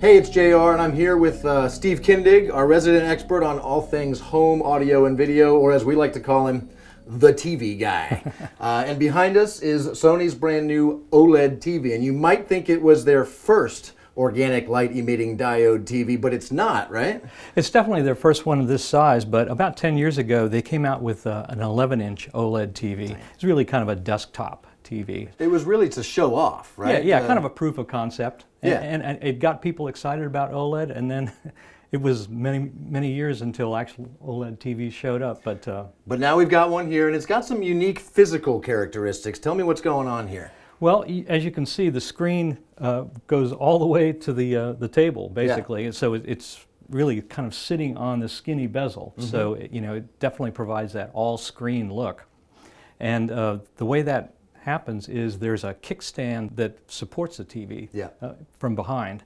Hey, it's JR, and I'm here with Steve Kindig, our resident expert on all things home, audio, and video, or as we like to call him, the TV guy. And behind us is Sony's brand new OLED TV, and you might think it was their first organic light-emitting diode TV, but it's not, right? It's definitely their first one of this size, but about 10 years ago, they came out with an 11-inch OLED TV. It's really kind of a desktop TV. It was really to show off, right? Yeah, kind of a proof of concept. Yeah. And it got people excited about OLED, and then it was many years until actual OLED TVs showed up. But now we've got one here, and it's got some unique physical characteristics. Tell me what's going on here. Well, as you can see, the screen goes all the way to the table, basically. Yeah. And so it's really kind of sitting on the skinny bezel. Mm-hmm. So it definitely provides that all-screen look. And the way that happens is there's a kickstand that supports the TV from behind,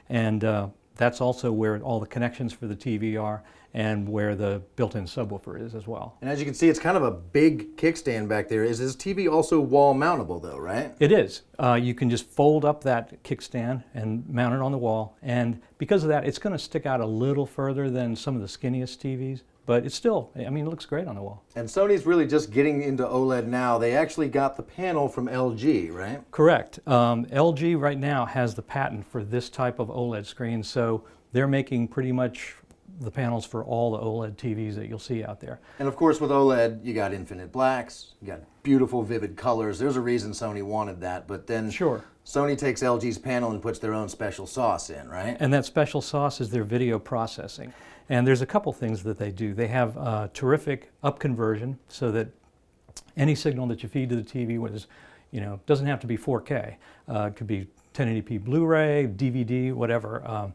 and that's also where all the connections for the TV are and where the built-in subwoofer is as well. And as you can see, it's kind of a big kickstand back there. Is this TV also wall mountable though, right? It is. You can just fold up that kickstand and mount it on the wall, and because of that, it's going to stick out a little further than some of the skinniest TVs. But it's still, I mean, it looks great on the wall. And Sony's really just getting into OLED now. They actually got the panel from LG, right? Correct. LG right now has the patent for this type of OLED screen, so they're making pretty much the panels for all the OLED TVs that you'll see out there. And of course with OLED, you got infinite blacks, you got beautiful vivid colors. There's a reason Sony wanted that, but then Sony takes LG's panel and puts their own special sauce in, right? And that special sauce is their video processing. And there's a couple things that they do. They have terrific upconversion so that any signal that you feed to the TV doesn't have to be 4K. It could be 1080p Blu-ray, DVD, whatever.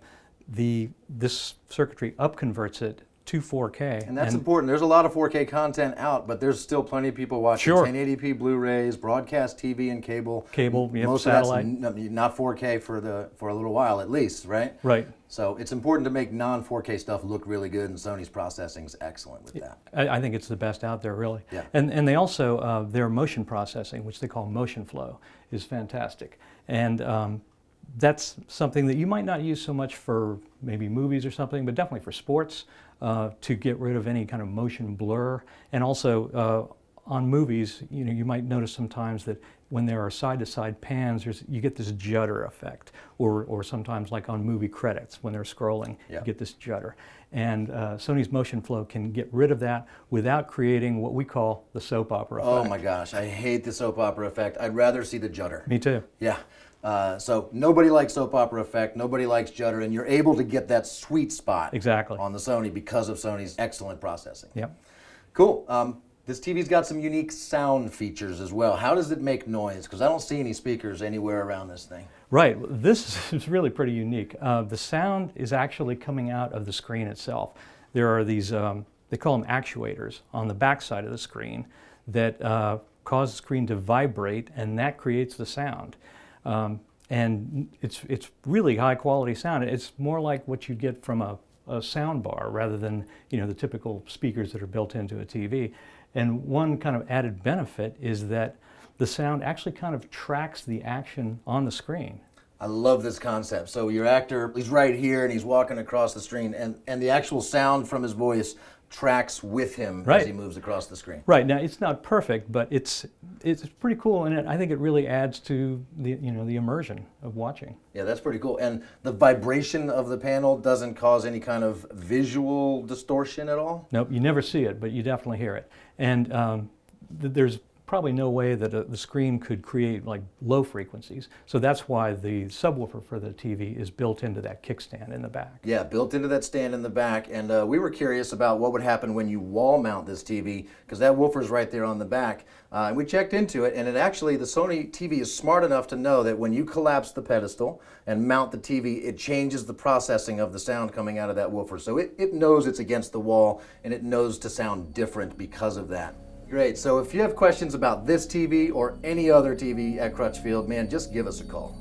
This circuitry upconverts it to 4K. And that's important. There's a lot of 4K content out, but there's still plenty of people watching 1080p Blu-rays, broadcast TV and cable. Most satellite. Of that's not 4K for a little while at least, right? Right. So it's important to make non-4K stuff look really good, and Sony's processing's excellent with that. I think it's the best out there, really. Yeah. And they also, their motion processing, which they call motion flow, is fantastic. And that's something that you might not use so much for maybe movies or something, but definitely for sports, to get rid of any kind of motion blur. And also on movies, you might notice sometimes that when there are side-to-side pans, you get this judder effect, or sometimes like on movie credits when they're scrolling, you get this judder. And Sony's motion flow can get rid of that without creating what we call the soap opera effect. Oh my gosh, I hate the soap opera effect. I'd rather see the judder. Me too. Yeah. So nobody likes soap opera effect, nobody likes judder, and you're able to get that sweet spot on the Sony because of Sony's excellent processing. Yep. Cool. This TV's got some unique sound features as well. How does it make noise? Because I don't see any speakers anywhere around this thing. Right. This is really pretty unique. The sound is actually coming out of the screen itself. There are these, they call them actuators, on the back side of the screen that cause the screen to vibrate, and that creates the sound. And it's really high quality sound. It's more like what you get from a sound bar rather than the typical speakers that are built into a TV. And one kind of added benefit is that the sound actually kind of tracks the action on the screen. I love this concept. So your actor, he's right here and he's walking across the screen, and the actual sound from his voice tracks with him as he moves across the screen. Right. Now it's not perfect, but it's pretty cool, and I think it really adds to the the immersion of watching. Yeah, that's pretty cool. And the vibration of the panel doesn't cause any kind of visual distortion at all? Nope, you never see it, but you definitely hear it. And there's probably no way that the screen could create like low frequencies. So that's why the subwoofer for the TV is built into that kickstand in the back. Yeah, built into that stand in the back. And we were curious about what would happen when you wall mount this TV, because that woofer's right there on the back. And we checked into it, and the Sony TV is smart enough to know that when you collapse the pedestal and mount the TV, it changes the processing of the sound coming out of that woofer. So it knows it's against the wall, and it knows to sound different because of that. Great. So if you have questions about this TV or any other TV at Crutchfield, man, just give us a call.